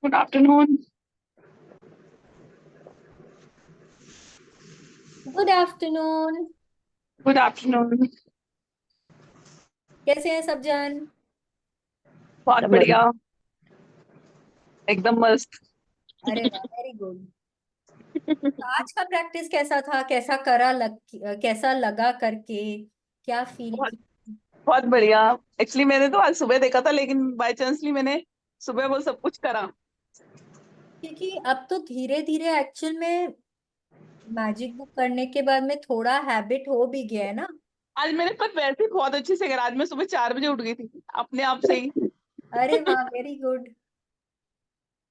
Good afternoon. Good afternoon. Good afternoon. कैसे हैं सब जन? बहुत बढ़िया, एकदम मस्त। अरे वाह, वेरी गुड। आज का प्रैक्टिस कैसा था? कैसा लगा करके? क्या फील बहुत की? बहुत बढ़िया। एक्चुअली मैंने तो आज सुबह देखा था, लेकिन बाय चांसली मैंने सुबह वो सब कुछ करा। क्योंकि अब तो धीरे धीरे एक्चुअल में मैजिक बुक करने के बाद में थोड़ा हैबिट हो भी गया है ना। आज मैंने पर वैसे ही बहुत अच्छे से करा। आज मैं सुबह 4 बजे उठ गई थी अपने आप से ही। अरे वाह, वेरी गुड,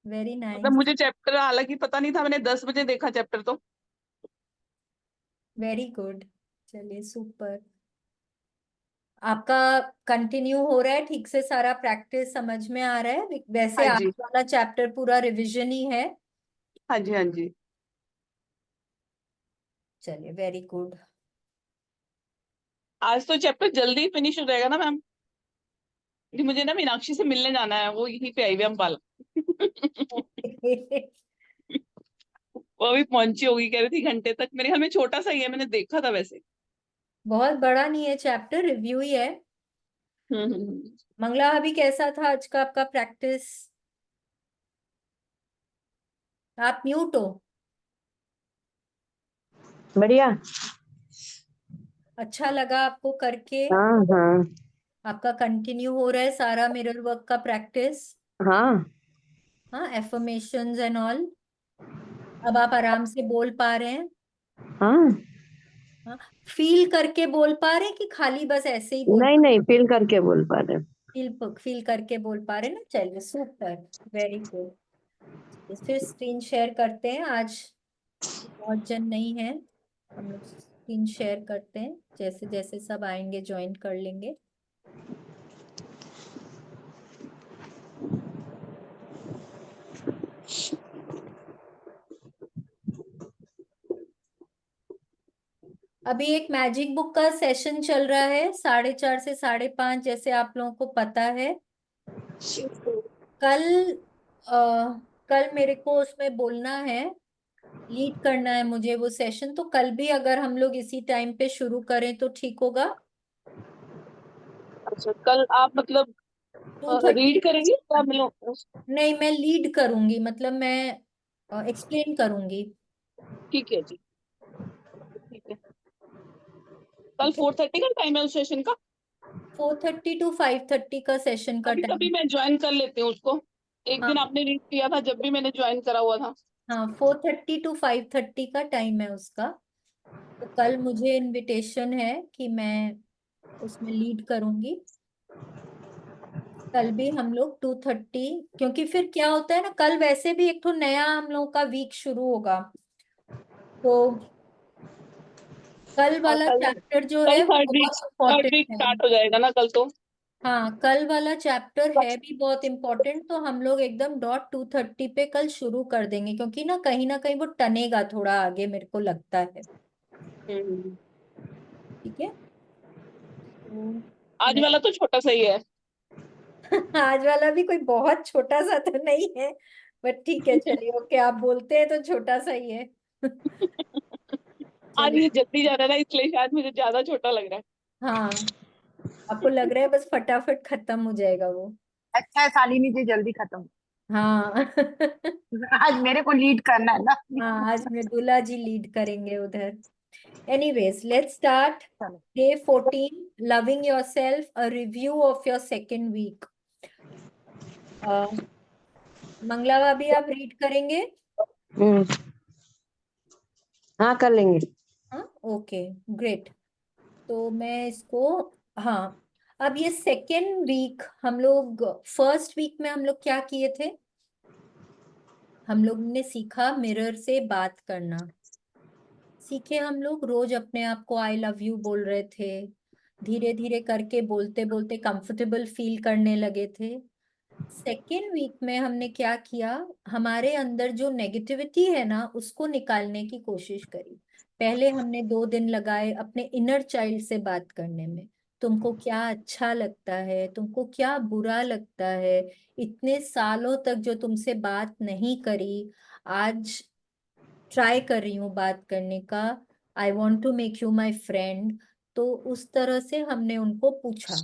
वेरी मतलब नाइस, मुझे चैप्टर हालांकि पता नहीं था, मैंने 10 बजे देखा चैप्टर तो। Very good. चलिए, सुपर। आपका कंटिन्यू हो रहा है ठीक से? सारा प्रैक्टिस समझ में आ रहा है? वैसे हाँ आज जी, वाला चैप्टर पूरा रिवीजन ही है। हाँ जी, हाँ जी। चलिए, वेरी गुड। आज तो चैप्टर जल्दी फिनिश हो जाएगा ना मैम? क्योंकि मुझे ना मीनाक्षी से मिलने जाना है, वो यहीं पे आई हुई है अम्बाला। वो अभी पहुंची होगी, कह रही थी घंटे तक। मेरे ख्याल में छोटा सा ही है, मैंने देखा था वैसे। बहुत बड़ा नहीं है चैप्टर, रिव्यू ही है। हम्म। मंगला, अभी कैसा था आज का आपका प्रैक्टिस? आप म्यूट हो। बढ़िया। अच्छा लगा आपको करके? हाँ हाँ आपका कंटिन्यू हो रहा है सारा मिरर वर्क का प्रैक्टिस? हाँ हाँ, एफर्मेशंस एंड ऑल। अब आप आराम से बोल पा रहे हैं? हाँ। हाँ। फील करके बोल पा रहे हैं कि खाली बस ऐसे ही बोल नहीं पा नहीं, फील करके बोल पा रहे। फील करके बोल पा रहे हैं ना? चलिए, सुपर, वेरी गुड। फिर स्क्रीन शेयर करते हैं। आज बहुत जन नहीं है, हम लोग स्क्रीन शेयर करते हैं। जैसे जैसे सब आएंगे ज्वाइन कर लेंगे। अभी एक मैजिक बुक का सेशन चल रहा है 4:30 से 5:30, जैसे आप लोगों को पता है। कल कल मेरे को उसमें बोलना है, लीड करना है मुझे वो सेशन। तो कल भी अगर हम लोग इसी टाइम पे शुरू करें तो ठीक होगा। अच्छा, कल आप मतलब 2:30। रीड करेंगे या मैं? नहीं, मैं लीड करूंगी, मतलब मैं एक्सप्लेन करूंगी। ठीक है जी, ठीक है। कल ठीक है, 4:30 का टाइम है उस सेशन का? 4:30 to 5:30 का सेशन का कभी कभी टाइम। मैं ज्वाइन कर लेती हूँ उसको। एक दिन हाँ आपने रीड किया था जब भी मैंने ज्वाइन करा हुआ था। हाँ, 4:30 to 5:30 का टाइम है उसका। तो कल मुझे इनविटेशन है कि मैं उसमें लीड करूंगी। कल भी हम लोग 2:30, क्योंकि फिर क्या होता है ना, कल वैसे भी एक तो नया हम लोगों का वीक शुरू होगा। तो कल हाँ, वाला कल चैप्टर जो कल है वो थर्ड वीक बहुत थर्ड इम्पोर्टेंट वीक है। स्टार्ट हो जाएगा ना कल तो। हाँ, कल वाला चैप्टर है भी बहुत इम्पोर्टेंट, तो हम लोग एकदम डॉट 2:30 पे कल शुरू कर देंगे, क्योंकि ना कहीं वो टनेगा थोड़ा आगे, मेरे को लगता है। हम्म। ठीक है, तो आज मैं वाला तो छोटा सा ही है। आज वाला भी कोई बहुत छोटा सा तो नहीं है, बट ठीक है, चलिए, ओके, आप बोलते हैं तो छोटा सा ही है। आज चलिए। ये जल्दी जा रहा है ना, इसलिए शायद मुझे ज्यादा छोटा लग रहा है। हाँ, आपको लग रहा है बस फटाफट खत्म हो जाएगा वो? अच्छा है, शालिनी जी, जल्दी खत्म। हाँ। आज मेरे को लीड करना है ना। हाँ, आज मृदुला जी लीड करेंगे उधर। Anyways, let's start. चलो। Day 14, loving yourself, a review of your second week. Mangla भाभी, आप रीड करेंगे? हम्म। हाँ कर लेंगे। हाँ ओके ग्रेट। तो मैं इसको, हाँ, अब ये सेकेंड वीक हम लोग, फर्स्ट वीक में हम लोग क्या किए थे? हम लोग ने सीखा मिरर से बात करना सीखे। हम लोग रोज अपने आप को आई लव यू बोल रहे थे, धीरे धीरे करके बोलते बोलते कंफर्टेबल फील करने लगे थे। सेकेंड वीक में हमने क्या किया, हमारे अंदर जो नेगेटिविटी है ना उसको निकालने की कोशिश करी। पहले हमने 2 दिन लगाए अपने इनर चाइल्ड से बात करने में। तुमको क्या अच्छा लगता है, तुमको क्या बुरा लगता है, इतने सालों तक जो तुमसे बात नहीं करी, आज ट्राई कर रही हूँ बात करने का। I want to make you my friend. तो उस तरह से हमने उनको पूछा।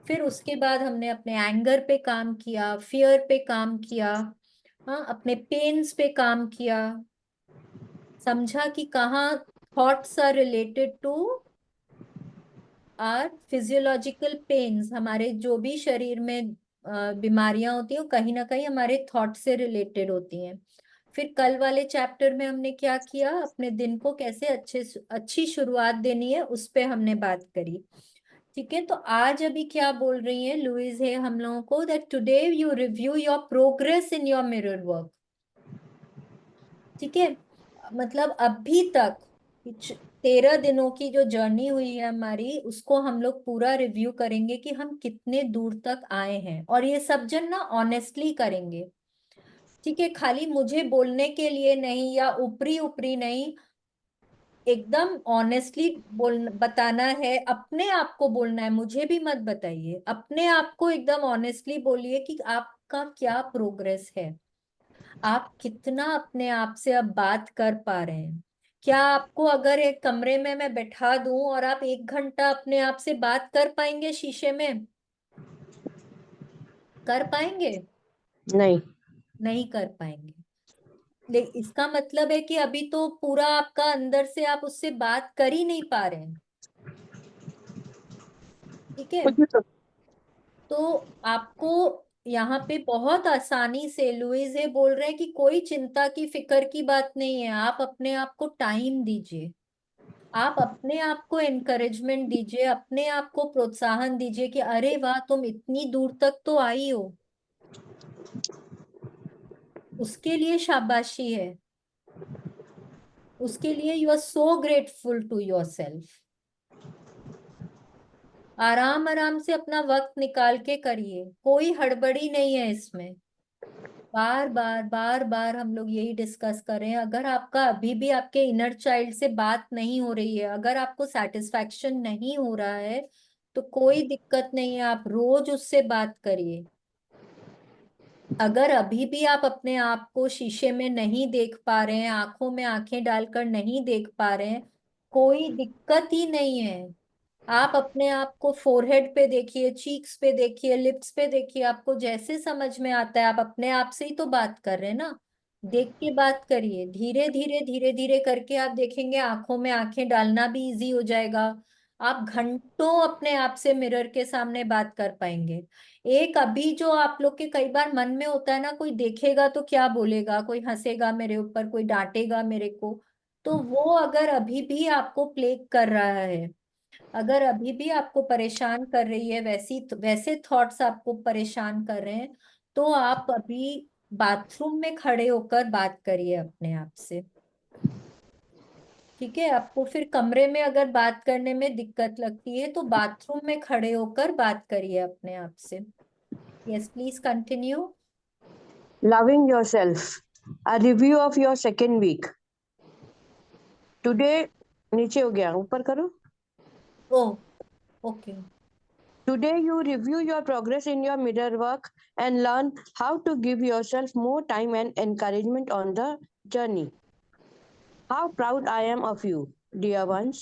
फिर उसके बाद हमने अपने एंगर पे काम किया, फियर पे काम किया, हाँ, अपने पेन्स पे काम किया। समझा कि कहाँ thoughts are related to our physiological pains. हमारे जो भी शरीर में बीमारियां होती हैं वो कहीं ना कहीं हमारे थॉट से रिलेटेड होती हैं। फिर कल वाले चैप्टर में हमने क्या किया, अपने दिन को कैसे अच्छी शुरुआत देनी है उस पे हमने बात करी। ठीक है, तो आज अभी क्या बोल रही है लुइस है हम लोगों को, that today you review your progress in your mirror work. ठीक है, मतलब अभी तक कुछ 13 दिनों की जो जर्नी हुई है हमारी, उसको हम लोग पूरा रिव्यू करेंगे कि हम कितने दूर तक आए हैं। और ये सब जन ना ऑनेस्टली करेंगे। ठीक है, खाली मुझे बोलने के लिए नहीं या ऊपरी ऊपरी नहीं, एकदम ऑनेस्टली बोल बताना है, अपने आप को बोलना है, मुझे भी मत बताइए। अपने आप को एकदम ऑनेस्टली बोलिए कि आपका क्या प्रोग्रेस है, आप कितना अपने आप से अब बात कर पा रहे हैं। क्या आपको अगर एक कमरे में मैं बैठा दूं और आप 1 घंटा अपने आप से बात कर पाएंगे शीशे में? कर पाएंगे? नहीं। नहीं कर पाएंगे। लेकिन इसका मतलब है कि अभी तो पूरा आपका अंदर से आप उससे बात कर ही नहीं पा रहे हैं। ठीक है, कुछ तो। तो आपको यहाँ पे बहुत आसानी से लुइस ये बोल रहे हैं कि कोई चिंता की फिक्र की बात नहीं है। आप अपने आप को टाइम दीजिए, आप अपने आप को एनकरेजमेंट दीजिए, अपने आप को प्रोत्साहन दीजिए कि अरे वाह तुम इतनी दूर तक तो आई हो। उसके लिए शाबाशी है, उसके लिए you are so grateful to yourself. आराम आराम से अपना वक्त निकाल के करिए, कोई हड़बड़ी नहीं है इसमें। बार बार बार बार हम लोग यही डिस्कस कर रहे हैं। अगर आपका अभी भी आपके इनर चाइल्ड से बात नहीं हो रही है, अगर आपको सेटिस्फैक्शन नहीं हो रहा है, तो कोई दिक्कत नहीं है, आप रोज उससे बात करिए। अगर अभी भी आप अपने आप को शीशे में नहीं देख पा रहे हैं, आंखों में आंखें डालकर नहीं देख पा रहे हैं, कोई दिक्कत ही नहीं है। आप अपने आप को फोरहेड पे देखिए, चीक्स पे देखिए, लिप्स पे देखिए, आपको जैसे समझ में आता है। आप अपने आप से ही तो बात कर रहे हैं ना, देख के बात करिए। धीरे धीरे करके आप देखेंगे आंखों में आंखें डालना भी इजी हो जाएगा। आप घंटों अपने आप से मिरर के सामने बात कर पाएंगे। एक अभी जो आप लोग के कई बार मन में होता है ना, कोई देखेगा तो क्या बोलेगा, कोई हंसेगा मेरे ऊपर, कोई डांटेगा मेरे को, तो वो अगर अभी भी आपको प्लेग कर रहा है, अगर अभी भी आपको परेशान कर रही है, वैसे थॉट्स आपको परेशान कर रहे हैं, तो आप अभी बाथरूम में खड़े होकर बात करिए अपने आप से। ठीक है, आपको फिर कमरे में अगर बात करने में दिक्कत लगती है तो बाथरूम में खड़े होकर बात करिए अपने आप से। Yes please continue. Loving yourself. A review of your second week. Today, नीचे हो गया, ऊपर करो. ओ okay. Today you review your progress in your mirror work and learn how to give yourself more time and encouragement on the journey. How proud I am of you, dear ones.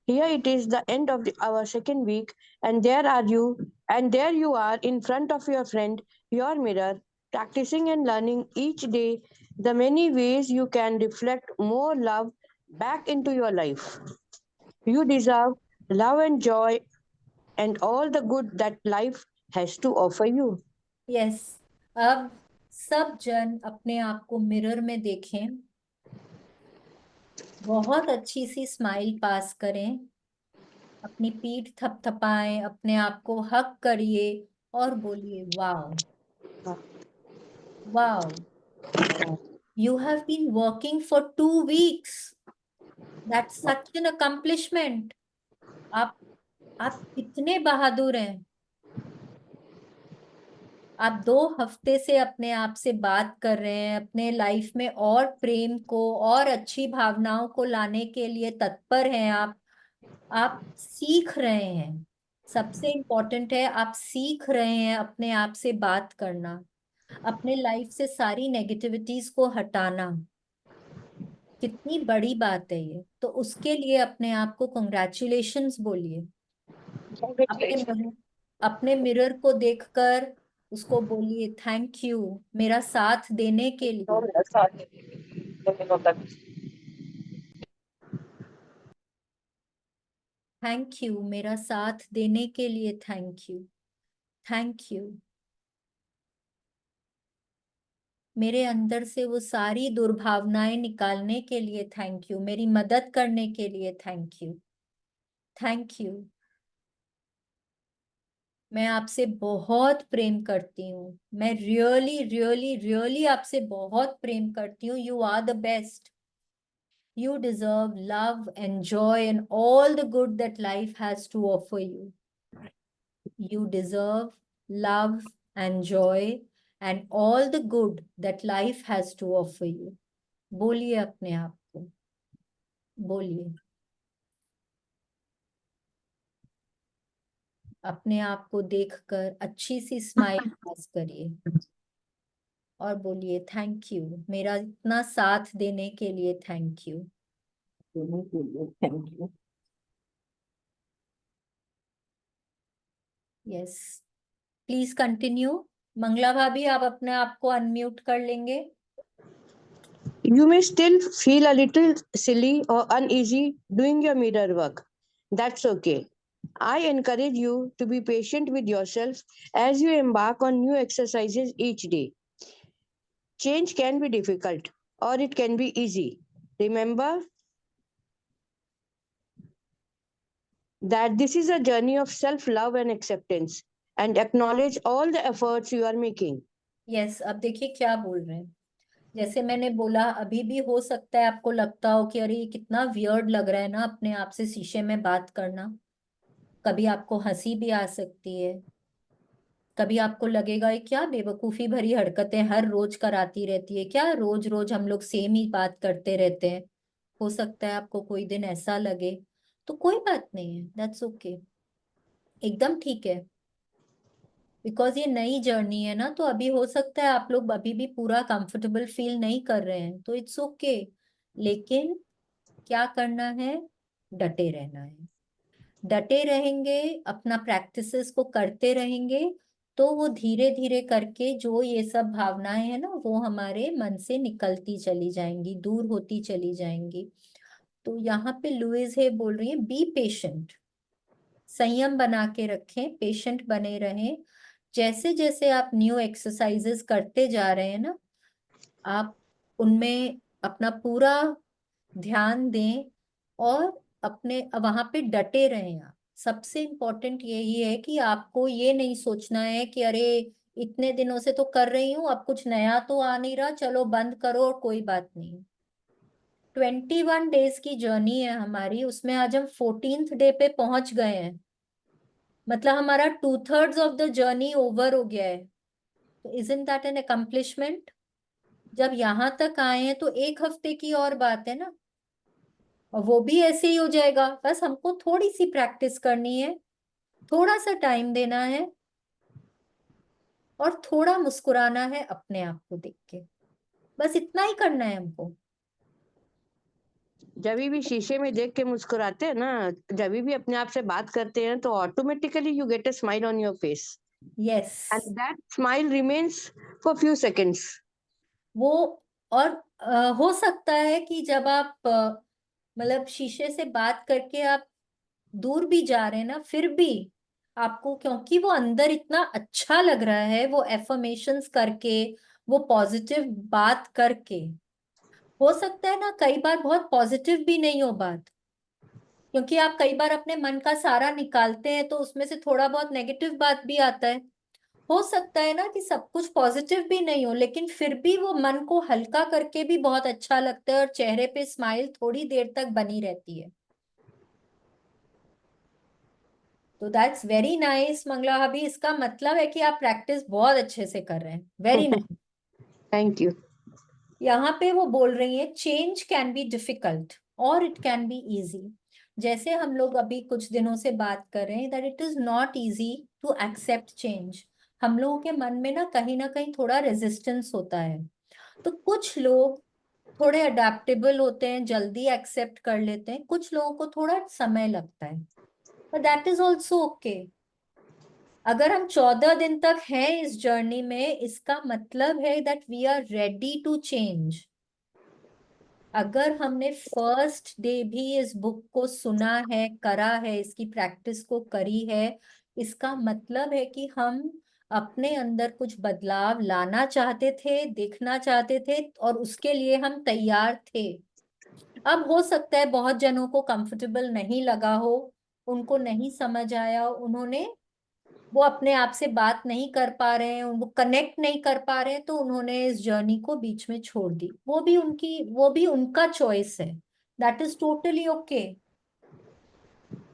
Here it is the end of our second week, and there you are in front of your friend, your mirror, practicing and learning each day the many ways you can reflect more love back into your life. You deserve love and joy and all the good that life has to offer you. Yes, अब सब जन अपने आप को mirror में देखें, बहुत अच्छी सी स्माइल पास करें, अपनी पीठ थपथपाएं, अपने आप को हक करिए और बोलिए wow, wow, you have been working for 2 weeks, that's such an accomplishment. आप आप कितने बहादुर हैं। आप 2 हफ्ते से अपने आप से बात कर रहे हैं, अपने लाइफ में और प्रेम को और अच्छी भावनाओं को लाने के लिए तत्पर हैं। आप सीख रहे हैं। सबसे इम्पोर्टेंट है, आप सीख रहे हैं अपने आप से बात करना, अपने लाइफ से सारी नेगेटिविटीज को हटाना। कितनी बड़ी बात है ये। तो उसके लिए अपने आप को कंग्रेचुलेशंस बोलिए। अपने मिरर अपने मिरर को देखकर उसको बोलिए थैंक यू मेरा साथ देने के लिए। थैंक यू मेरा साथ देने के लिए, थैंक यू, थैंक यू। मेरे अंदर से वो सारी दुर्भावनाएं निकालने के लिए थैंक यू, मेरी मदद करने के लिए थैंक यू, थैंक यू। मैं आपसे बहुत प्रेम करती हूँ, मैं रियली रियली रियली आपसे बहुत प्रेम करती हूँ। You are the best. You deserve love and joy and all the good that life has to offer you. You deserve love and joy and all the good that life has to offer you. बोलिए अपने आप को, बोलिए अपने आप को देखकर अच्छी सी स्माइल पास करिए और बोलिए थैंक यू मेरा इतना साथ देने के लिए, thank you. Thank you. Yes, please continue. Mangala भाभी, आप अपने आप को अनम्यूट कर लेंगे। You may still feel a little silly or uneasy doing your mirror work. That's okay. I encourage you to be patient with yourself as you embark on new exercises each day. Change can be difficult or it can be easy. Remember that this is a journey of self love and acceptance, and acknowledge all the efforts you are making. Yes, अब देखिए क्या बोल रहे हैं। जैसे मैंने बोला, अभी भी हो सकता है आपको लगता हो कि अरे ये कितना वियर्ड लग रहा है ना अपने आप से शीशे में बात करना। कभी आपको हंसी भी आ सकती है, कभी आपको लगेगा ये क्या बेवकूफी भरी हरकतें हर रोज कराती रहती है, क्या रोज रोज हम लोग सेम ही बात करते रहते हैं। हो सकता है आपको कोई दिन ऐसा लगे, तो कोई बात नहीं है, दैट्स ओके, एकदम ठीक है। बिकॉज ये नई जर्नी है ना, तो अभी हो सकता है आप लोग अभी भी पूरा कंफर्टेबल फील नहीं कर रहे हैं, तो इट्स ओके। लेकिन क्या करना है, डटे रहना है। डटे रहेंगे, अपना प्रैक्टिसेस को करते रहेंगे, तो वो धीरे धीरे करके जो ये सब भावनाएं हैं ना, वो हमारे मन से निकलती चली जाएंगी, दूर होती चली जाएंगी। तो यहाँ पे लुइस है बोल रही है बी पेशेंट, संयम बना के रखें, पेशेंट बने रहें। जैसे जैसे आप न्यू एक्सरसाइजेस करते जा रहे हैं ना, आप उनमें अपना पूरा ध्यान दें और अपने वहां पे डटे रहें। आप सबसे इम्पोर्टेंट यही है कि आपको ये नहीं सोचना है कि अरे इतने दिनों से तो कर रही हूँ, अब कुछ नया तो आ नहीं रहा, चलो बंद करो और कोई बात नहीं। 21 डेज की जर्नी है हमारी, उसमें आज हम 14th डे पे पहुंच गए हैं। मतलब हमारा 2/3 ऑफ द जर्नी ओवर हो गया है। तो इजंट दैट एन अकम्प्लिशमेंट। जब यहाँ तक आए हैं तो 1 हफ्ते की और बात है ना, और वो भी ऐसे ही हो जाएगा। बस हमको थोड़ी सी प्रैक्टिस करनी है, थोड़ा सा टाइम देना है और थोड़ा मुस्कुराना है अपने आप को देख के। बस इतना ही करना है हमको। जब भी शीशे में देख के मुस्कुराते हैं ना, जब भी अपने आप से बात करते हैं, तो automatically you get a smile on your face, yes, and that smile remains for few seconds. वो और हो सकता है कि जब आप मतलब शीशे से बात करके आप दूर भी जा रहे हैं ना, फिर भी आपको, क्योंकि वो अंदर इतना अच्छा लग रहा है, वो एफर्मेशंस करके, वो पॉजिटिव बात करके, हो सकता है ना कई बार बहुत पॉजिटिव भी नहीं हो बात, क्योंकि आप कई बार अपने मन का सारा निकालते हैं तो उसमें से थोड़ा बहुत नेगेटिव बात भी आता है। हो सकता है ना कि सब कुछ पॉजिटिव भी नहीं हो, लेकिन फिर भी वो मन को हल्का करके भी बहुत अच्छा लगता है और चेहरे पे स्माइल थोड़ी देर तक बनी रहती है। तो दैट्स वेरी नाइस मंगला भाभी, इसका मतलब है कि आप प्रैक्टिस बहुत अच्छे से कर रहे हैं, वेरी नाइस। Thank you. यहाँ पे वो बोल रही है चेंज कैन बी डिफिकल्ट और इट कैन बी इजी। जैसे हम लोग अभी कुछ दिनों से बात कर रहे हैं that it is not easy to accept change. हम लोगों के मन में ना कहीं थोड़ा रेजिस्टेंस होता है। तो कुछ लोग थोड़े अडेप्टेबल होते हैं, जल्दी एक्सेप्ट कर लेते हैं, कुछ लोगों को थोड़ा समय लगता है, but that is also okay. अगर हम 14 दिन तक हैं इस जर्नी में, इसका मतलब है that we are ready to change. अगर हमने फर्स्ट डे भी इस बुक को सुना है, करा है, इसकी प्रैक्टिस को करी है, इसका मतलब है कि हम अपने अंदर कुछ बदलाव लाना चाहते थे, देखना चाहते थे, और उसके लिए हम तैयार थे। अब हो सकता है बहुत जनों को कंफर्टेबल नहीं लगा हो, उनको नहीं समझ आया, उन्होंने वो अपने आप से बात नहीं कर पा रहे हैं, वो कनेक्ट नहीं कर पा रहे हैं, तो उन्होंने इस जर्नी को बीच में छोड़ दी। वो भी उनका चॉइस है, that is totally okay.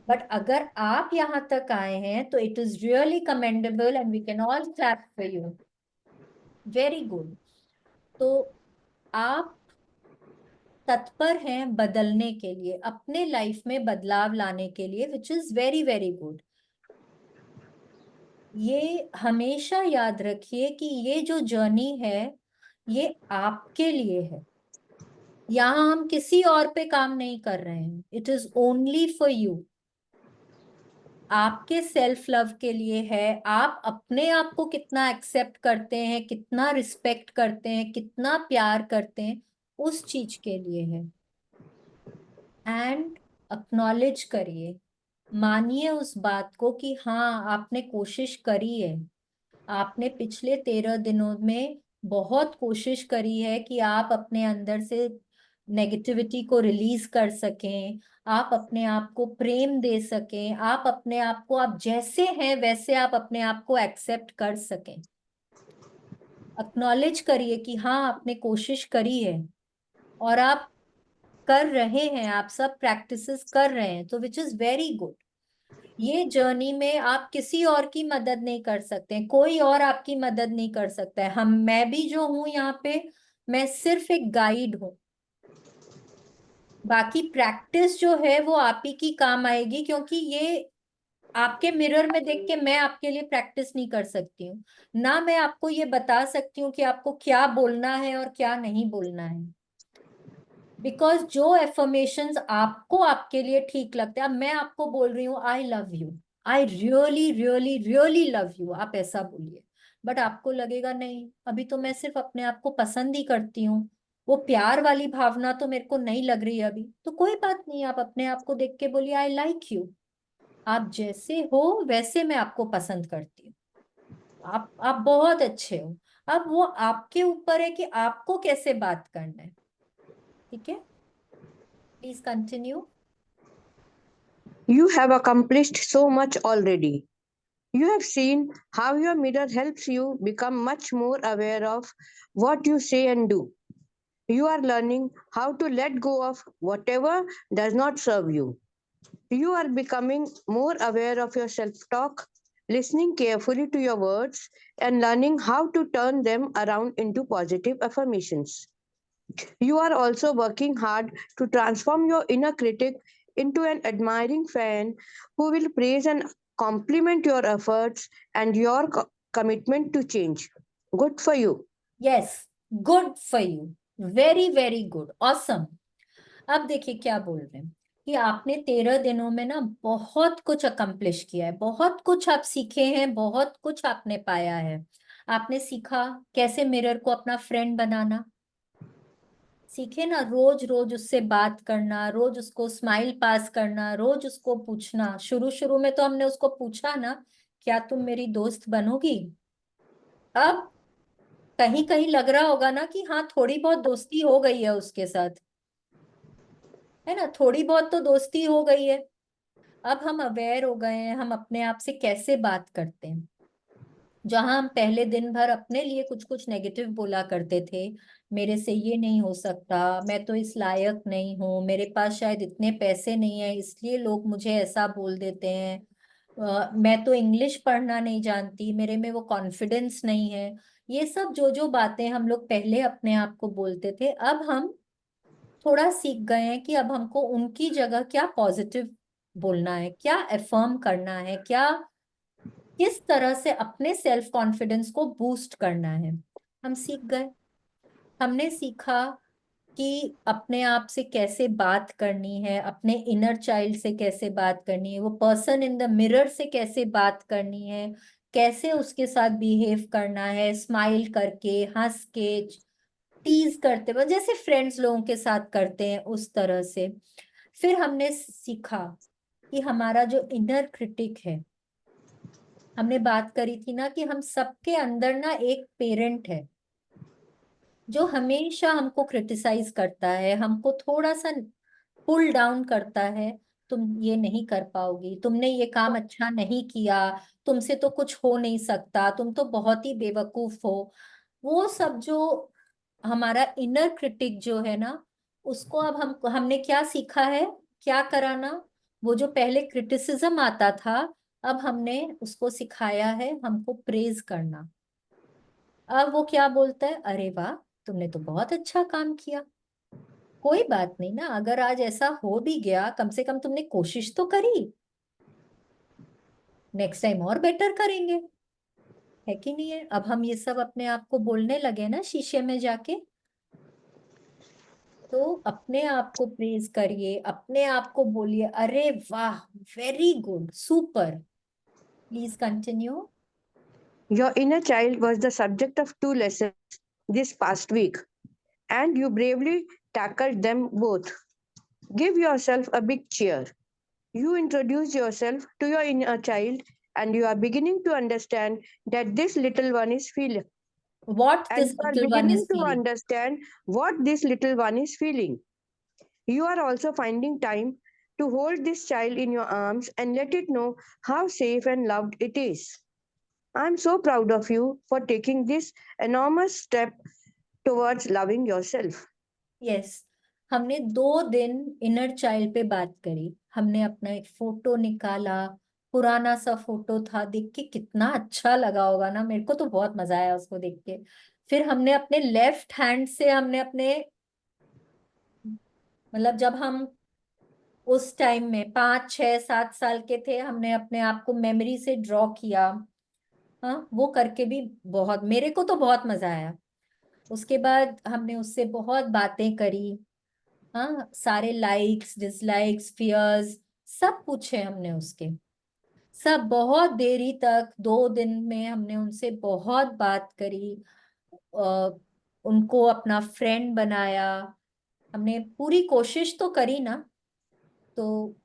But अगर आप यहाँ तक आए हैं तो it is really commendable and we can all clap for you, very good. तो आप तत्पर हैं बदलने के लिए, अपने लाइफ में बदलाव लाने के लिए, which is very very good. ये हमेशा याद रखिए कि ये जो जर्नी है ये आपके लिए है। यहाँ हम किसी और पे काम नहीं कर रहे हैं, it is only for you. आपके सेल्फ लव के लिए है। आप अपने आप को कितना एक्सेप्ट करते हैं, कितना रिस्पेक्ट करते हैं, कितना प्यार करते हैं, उस चीज के लिए है। एंड अक्नॉलेज करिए, मानिए उस बात को कि हाँ आपने कोशिश करी है। आपने पिछले 13 दिनों में बहुत कोशिश करी है कि आप अपने अंदर से नेगेटिविटी को रिलीज कर सकें, आप अपने आप को प्रेम दे सकें, आप अपने आप को, आप जैसे हैं वैसे आप अपने आप को एक्सेप्ट कर सकें। अक्नॉलेज करिए कि हाँ आपने कोशिश करी है और आप कर रहे हैं, आप सब प्रैक्टिसेस कर रहे हैं, तो विच इज वेरी गुड। ये जर्नी में आप किसी और की मदद नहीं कर सकते, कोई और आपकी मदद नहीं कर सकता है। मैं भी जो हूं यहाँ पे, मैं सिर्फ एक गाइड हूँ। बाकी प्रैक्टिस जो है वो आप ही की काम आएगी, क्योंकि ये आपके मिरर में देख के मैं आपके लिए प्रैक्टिस नहीं कर सकती हूँ, ना मैं आपको ये बता सकती हूँ कि आपको क्या बोलना है और क्या नहीं बोलना है। बिकॉज जो एफर्मेशंस आपको आपके लिए ठीक लगते हैं, अब मैं आपको बोल रही हूँ आई love you, I really really really love you, आप ऐसा बोलिए। बट आपको लगेगा नहीं, अभी तो मैं सिर्फ अपने आप को पसंद ही करती हूँ, वो प्यार वाली भावना तो मेरे को नहीं लग रही है अभी। तो कोई बात नहीं, आप अपने आप को देख के बोलिए आई लाइक यू, आप जैसे हो वैसे मैं आपको पसंद करती हूँ, आप बहुत अच्छे हो। अब वो आपके ऊपर है कि आपको कैसे बात करना है। ठीक है, please continue. You have accomplished so much already. You have seen how your mirror helps you become much more aware of what you say and do. You are learning how to let go of whatever does not serve you. You are becoming more aware of your self talk, listening carefully to your words, and learning how to turn them around into positive affirmations. You are also working hard to transform your inner critic into an admiring fan who will praise and compliment your efforts and your commitment to change. Good for you. Yes, good for you, very very good, awesome. अब देखिए क्या बोल रहे हैं कि आपने 13 दिनों में ना बहुत कुछ अकम्प्लिश किया है, बहुत कुछ आप सीखे हैं, बहुत कुछ आपने पाया है। आपने सीखा कैसे मिरर को अपना फ्रेंड बनाना, सीखे ना, रोज रोज उससे बात करना, रोज उसको स्माइल पास करना, रोज उसको पूछना। शुरू शुरू में तो हमने उसको पूछा ना, क्या तुम मेरी दोस्त बनोगी? अब कहीं कहीं लग रहा होगा ना कि हाँ थोड़ी बहुत दोस्ती हो गई है उसके साथ, है ना, थोड़ी बहुत तो दोस्ती हो गई है। अब हम अवेयर हो गए हैं हम अपने आप से कैसे बात करते हैं। जहां हम पहले दिन भर अपने लिए कुछ कुछ नेगेटिव बोला करते थे, मेरे से ये नहीं हो सकता, मैं तो इस लायक नहीं हूँ, मेरे पास शायद इतने पैसे नहीं है इसलिए लोग मुझे ऐसा बोल देते हैं, मैं तो इंग्लिश पढ़ना नहीं जानती, मेरे में वो कॉन्फिडेंस नहीं है। ये सब जो जो बातें हम लोग पहले अपने आप को बोलते थे, अब हम थोड़ा सीख गए हैं कि अब हमको उनकी जगह क्या पॉजिटिव बोलना है, क्या अफर्म करना है, क्या किस तरह से अपने सेल्फ कॉन्फिडेंस को बूस्ट करना है। हम सीख गए। हमने सीखा कि अपने आप से कैसे बात करनी है, अपने इनर चाइल्ड से कैसे बात करनी है, वो पर्सन इन द मिरर से कैसे बात करनी है, कैसे उसके साथ बिहेव करना है, स्माइल करके, हंस के, टीज करते हुए, जैसे फ्रेंड्स लोगों के साथ करते हैं उस तरह से। फिर हमने सीखा कि हमारा जो इनर क्रिटिक है, हमने बात करी थी ना कि हम सबके अंदर ना एक पेरेंट है जो हमेशा हमको क्रिटिसाइज करता है, हमको थोड़ा सा पुल डाउन करता है, तुम ये नहीं कर पाओगी, तुमने ये काम अच्छा नहीं किया, तुमसे तो कुछ हो नहीं सकता, तुम तो बहुत ही बेवकूफ हो। वो सब जो हमारा इनर क्रिटिक जो है ना, उसको अब हमने क्या सीखा है, क्या कराना, वो जो पहले क्रिटिसिज्म आता था, अब हमने उसको सिखाया है हमको प्रेज करना। अब वो क्या बोलता है, अरे वाह तुमने तो बहुत अच्छा काम किया, कोई बात नहीं ना, अगर आज ऐसा हो भी गया कम से कम तुमने कोशिश तो करी, नेक्स्ट टाइम और बेटर करेंगे। है कि नहीं है? अब हम ये सब अपने आप को बोलने लगे ना शीशे में जाके। तो अपने आप को प्रेज करिए, अपने आप को बोलिए अरे वाह, very good, super. Please continue. Your inner child was the subject of two lessons this past week, and you bravely tackled them both. Give yourself a big cheer. You introduce yourself to your inner child, and you are beginning to understand that this little one is feeling. What And this you are little one beginning is to feeling. understand what this little one is feeling. You are also finding time to hold this child in your arms and let it know how safe and loved it is. I'm so proud of you for taking this enormous step towards loving yourself. Yes, हमने 2 दिन inner child पे बात करी, हमने अपना एक photo निकाला, पुराना सा फोटो था, देख के कितना अच्छा लगा होगा ना, मेरे को तो बहुत मजा आया उसको देख के। फिर हमने अपने लेफ्ट हैंड से हमने अपने, मतलब जब हम उस टाइम में 5 6 7 साल के थे, हमने अपने आप को मेमोरी से ड्रॉ किया। हाँ, वो करके भी बहुत, मेरे को तो बहुत मजा आया। उसके बाद हमने उससे बहुत बातें करी। हाँ, सारे लाइक्स डिसलाइक्स फियर्स सब पूछे हमने उसके, सब बहुत देरी तक 2 दिन में हमने उनसे बहुत बात करी। आ, उनको अपना फ्रेंड बनाया, हमने पूरी कोशिश तो करी ना। तो